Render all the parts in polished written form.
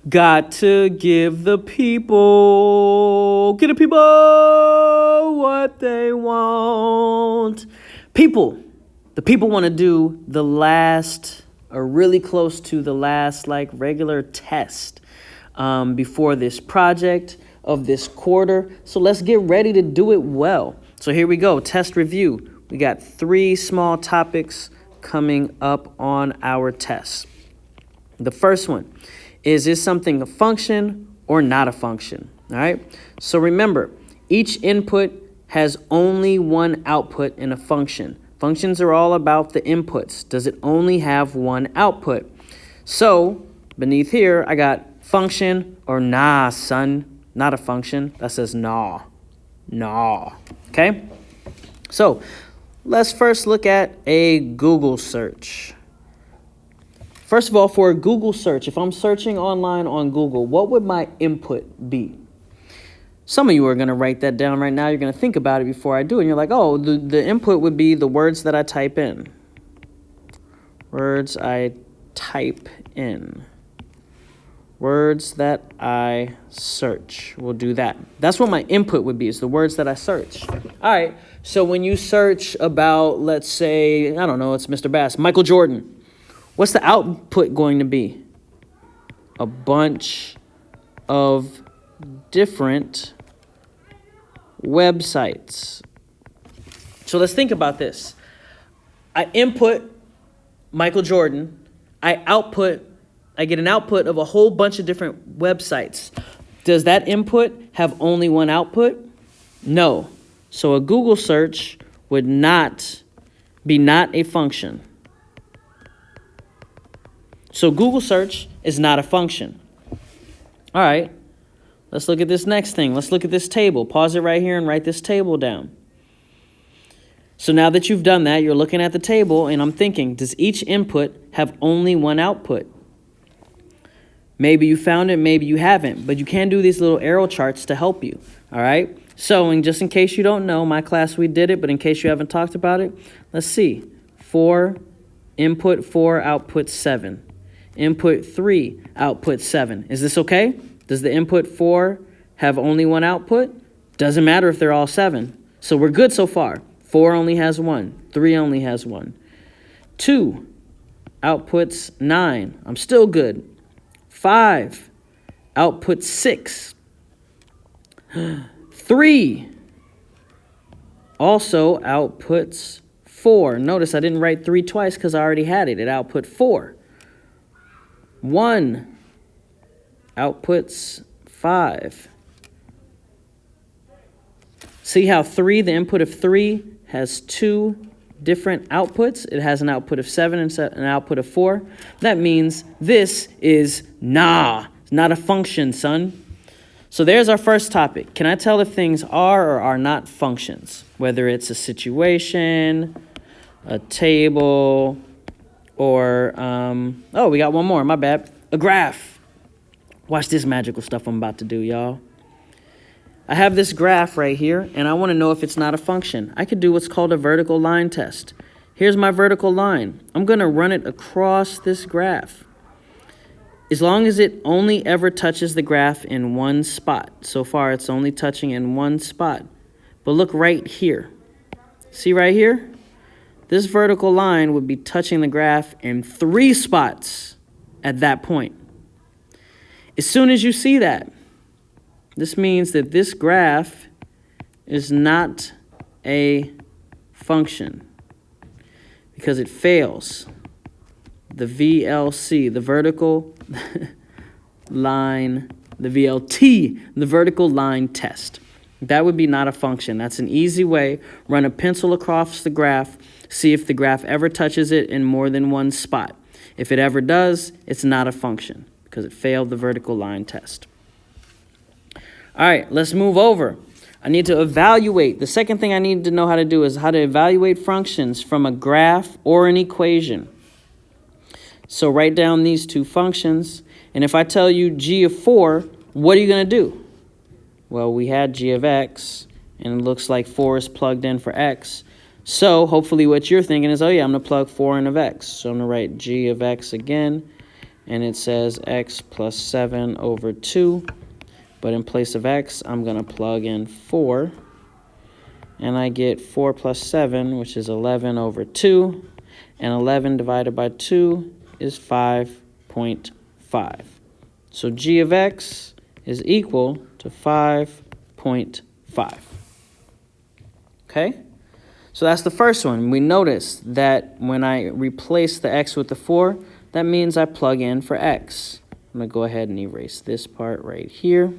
Got to give the people, get the people what they want. The people want to do the last, or really close to the last, like regular test before this project of this quarter. So let's get ready to do it well. So here we go, test review. We got 3 small topics coming up on our test. The first one is something a function or not a function? All right. So remember, each input has only one output in a function. Functions are all about the inputs. Does it only have one output? So beneath here, I got function or nah, son. Not a function. That says nah. Nah. Okay. So let's first look at a Google search. First of all, for a Google search, if I'm searching online on Google, what would my input be? Some of you are going to write that down right now. You're going to think about it before I do it. And you're like, oh, the input would be the words that I type in. Words I type in. Words that I search. We'll do that. That's what my input would be, is the words that I search. All right. So when you search about, let's say, I don't know, it's Mr. Bass, Michael Jordan. What's the output going to be? A bunch of different websites. So let's think about this. I input Michael Jordan. I get an output of a whole bunch of different websites. Does that input have only one output? No. So a Google search would not a function. So Google search is not a function. All right, let's look at this next thing. Let's look at this table. Pause it right here and write this table down. So now that you've done that, you're looking at the table and I'm thinking, does each input have only one output? Maybe you found it, maybe you haven't, but you can do these little arrow charts to help you. All right, so and just in case you don't know, my class, we did it, but in case you haven't talked about it, let's see. 4, input 4, output 7. Input 3, output 7. Is this okay? Does the input 4 have only one output? Doesn't matter if they're all 7. So we're good so far. 4 only has 1. 3 only has 1. 2, outputs 9. I'm still good. 5, output 6. 3, also outputs 4. Notice I didn't write 3 twice because I already had it. It output 4. 1 outputs 5. See how 3, the input of 3, has 2 different outputs? It has an output of 7 and an output of 4. That means this is nah. It's not a function, son. So there's our first topic. Can I tell if things are or are not functions? Whether it's a situation, a table, or, oh, we got one more, my bad. A graph. Watch this magical stuff I'm about to do, y'all. I have this graph right here, and I want to know if it's not a function. I could do what's called a vertical line test. Here's my vertical line. I'm going to run it across this graph. As long as it only ever touches the graph in one spot. So far, it's only touching in one spot. But look right here. See right here? This vertical line would be touching the graph in 3 spots at that point. As soon as you see that, this means that this graph is not a function because it fails the VLC, the vertical line, the VLT, the vertical line test. That would be not a function. That's an easy way. Run a pencil across the graph. See if the graph ever touches it in more than one spot. If it ever does, it's not a function because it failed the vertical line test. All right, let's move over. I need to evaluate. The second thing I need to know how to do is how to evaluate functions from a graph or an equation. So write down these 2 functions. And if I tell you g of 4, what are you going to do? Well, we had g of x, and it looks like 4 is plugged in for x. So hopefully what you're thinking is, oh yeah, I'm going to plug 4 in of x. So I'm going to write g of x again. and it says x plus 7 over 2. But in place of x, I'm going to plug in 4. And I get 4 plus 7, which is 11 over 2. And 11 divided by 2 is 5.5. So g of x is equal to 5.5. Okay? So that's the first one. We notice that when I replace the x with the 4, that means I plug in for x. I'm going to go ahead and erase this part right here.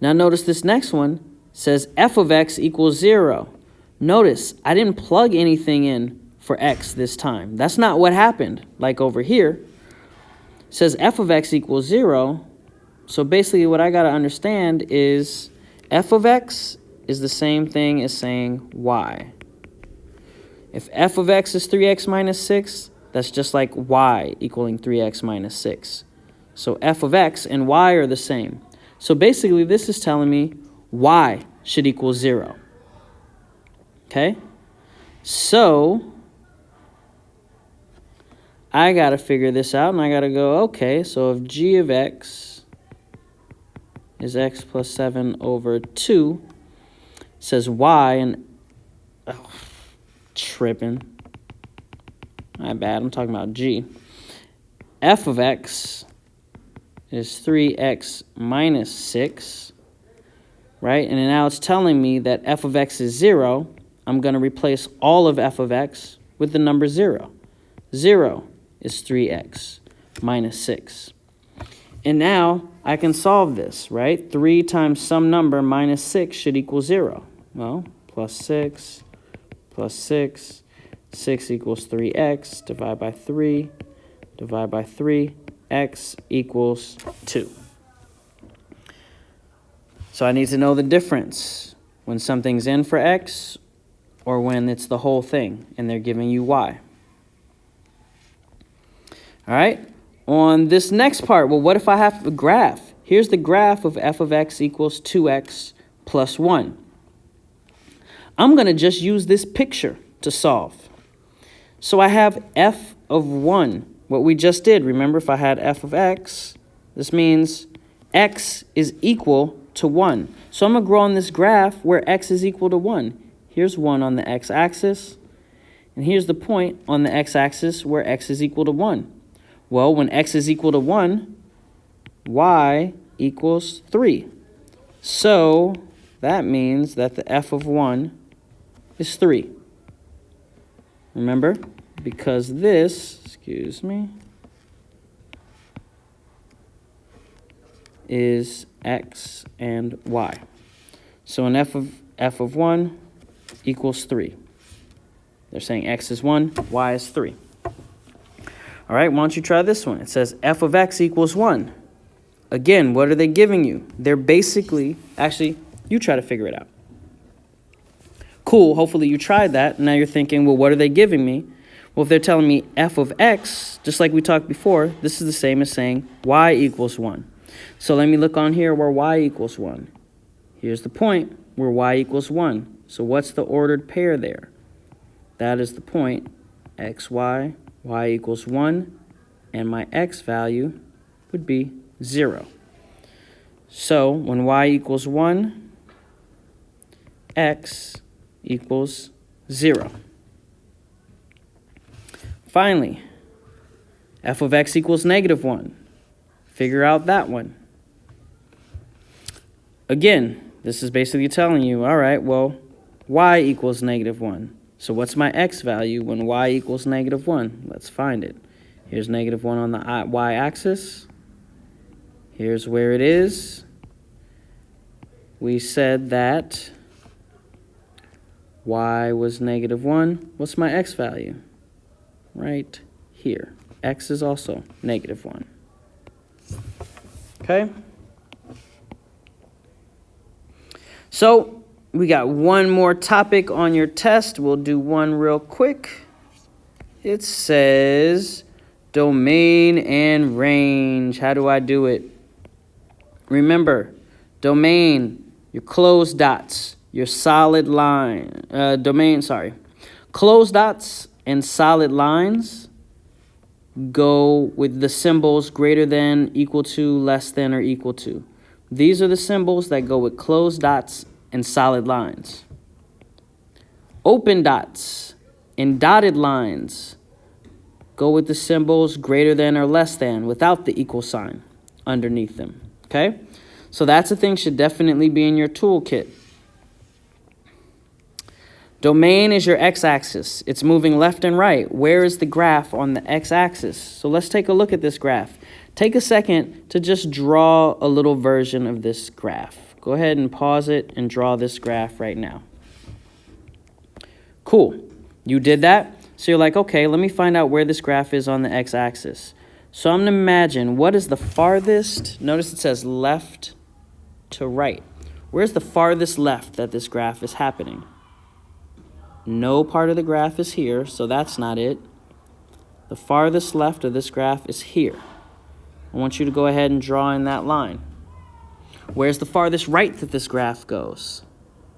Now notice this next one says f of x equals 0. Notice I didn't plug anything in for x this time. That's not what happened, like over here. It says f of x equals 0. So basically what I got to understand is f of x is the same thing as saying y. If f of x is 3x minus 6, that's just like y equaling 3x minus 6. So f of x and y are the same. So basically this is telling me y should equal 0. Okay? So I got to figure this out, and I got to go, okay, so if g of x is x plus 7 over 2, says y, and tripping. My bad, I'm talking about g. F of x is 3x minus 6, right? And now it's telling me that f of x is 0. I'm going to replace all of f of x with the number 0. 0 is 3x minus 6. And now I can solve this, right? 3 times some number minus 6 should equal 0. Well, plus 6, 6 equals 3x, divide by 3, x equals 2. So I need to know the difference when something's in for x or when it's the whole thing and they're giving you y. All right, on this next part, well, what if I have a graph? Here's the graph of f of x equals 2x plus 1. I'm going to just use this picture to solve. So I have f of 1, what we just did. Remember, if I had f of x, this means x is equal to 1. So I'm going to draw on this graph where x is equal to 1. Here's 1 on the x-axis, and here's the point on the x-axis where x is equal to 1. Well, when x is equal to 1, y equals 3. So that means that the f of 1 is 3. Remember? Because this, is x and y. So an f of 1 equals 3. They're saying x is 1, y is 3. All right, why don't you try this one? It says f of x equals 1. Again, what are they giving you? They're basically, actually, you try to figure it out. Cool, hopefully you tried that. Now you're thinking, well, what are they giving me? Well, if they're telling me f of x, just like we talked before, this is the same as saying y equals 1. So let me look on here where y equals 1. Here's the point where y equals 1. So what's the ordered pair there? That is the point, xy, y equals 1, and my x value would be 0. So when y equals 1, x equals 0. Finally, f of x equals negative 1. Figure out that one. Again, this is basically telling you, all right, well, y equals negative 1. So what's my x value when y equals negative 1? Let's find it. Here's negative 1 on the y-axis. Here's where it is. We said that y was negative 1. What's my x value? Right here. X is also negative 1. Okay? So we got one more topic on your test. We'll do one real quick. It says domain and range. How do I do it? Remember, domain, your closed dots, your solid line. Closed dots and solid lines, go with the symbols greater than, equal to, less than, or equal to. These are the symbols that go with closed dots and solid lines. Open dots and dotted lines go with the symbols greater than or less than without the equal sign underneath them, okay? So that's a thing should definitely be in your toolkit. Domain is your x-axis. It's moving left and right. Where is the graph on the x-axis? So let's take a look at this graph. Take a second to just draw a little version of this graph. Go ahead and pause it and draw this graph right now. Cool. You did that? So you're like, okay, let me find out where this graph is on the x-axis. So I'm going to imagine what is the farthest, notice it says left to right. Where's the farthest left that this graph is happening? No part of the graph is here, so that's not it. The farthest left of this graph is here. I want you to go ahead and draw in that line. Where's the farthest right that this graph goes?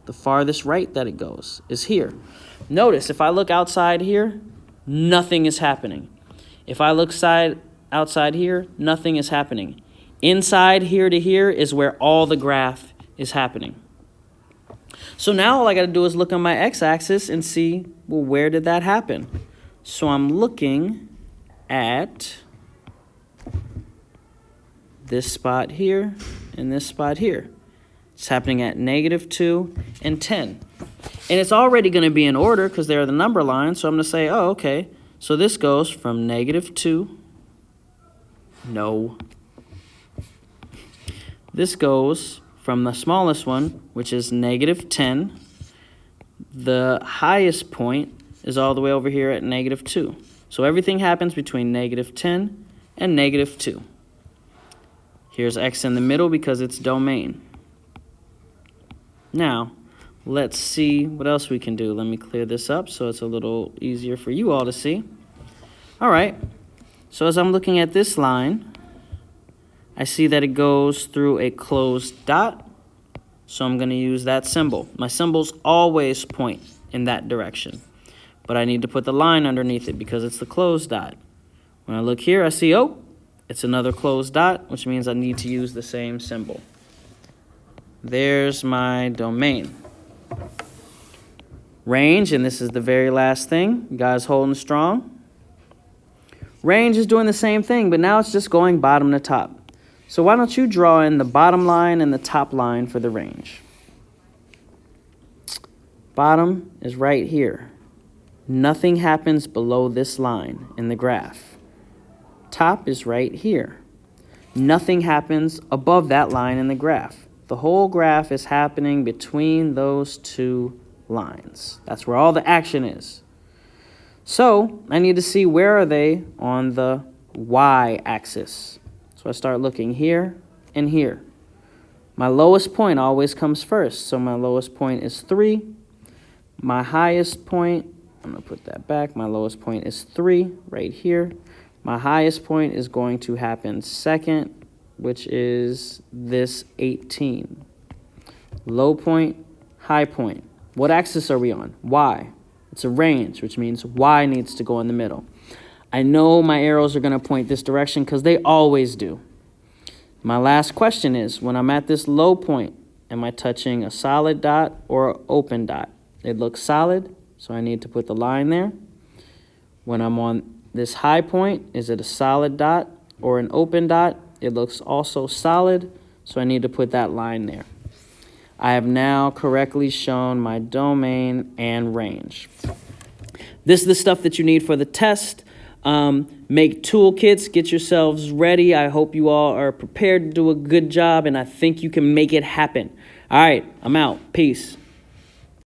The farthest right that it goes is here. Notice, if I look outside here, nothing is happening. If I look outside here, nothing is happening. Inside here to here is where all the graph is happening. So now all I got to do is look on my x-axis and see, well, where did that happen? So I'm looking at this spot here and this spot here. It's happening at -2 and 10. And it's already going to be in order because they're the number lines. So I'm going to say, oh, okay. So this goes from -2. No. This goes from the smallest one, which is -10. The highest point is all the way over here at -2. So everything happens between -10 and -2. Here's x in the middle because it's domain. Now, let's see what else we can do. Let me clear this up so it's a little easier for you all to see. All right, so as I'm looking at this line, I see that it goes through a closed dot, so I'm going to use that symbol. My symbols always point in that direction, but I need to put the line underneath it because it's the closed dot. When I look here, I see, oh, it's another closed dot, which means I need to use the same symbol. There's my domain. Range, and this is the very last thing. You guys holding strong? Range is doing the same thing, but now it's just going bottom to top. So why don't you draw in the bottom line and the top line for the range? Bottom is right here. Nothing happens below this line in the graph. Top is right here. Nothing happens above that line in the graph. The whole graph is happening between those two lines. That's where all the action is. So I need to see where are they on the y-axis. So I start looking here and here. My lowest point always comes first. So my lowest point is 3. My highest point, I'm going to put that back. My lowest point is 3 right here. My highest point is going to happen second, which is this 18. Low point, high point. What axis are we on? Y. It's a range, which means Y needs to go in the middle. I know my arrows are going to point this direction because they always do. My last question is, when I'm at this low point, am I touching a solid dot or an open dot? It looks solid, so I need to put the line there. When I'm on this high point, is it a solid dot or an open dot? It looks also solid, so I need to put that line there. I have now correctly shown my domain and range. This is the stuff that you need for the test. Make toolkits, get yourselves ready. I hope you all are prepared to do a good job, and I think you can make it happen. All right, I'm out. Peace.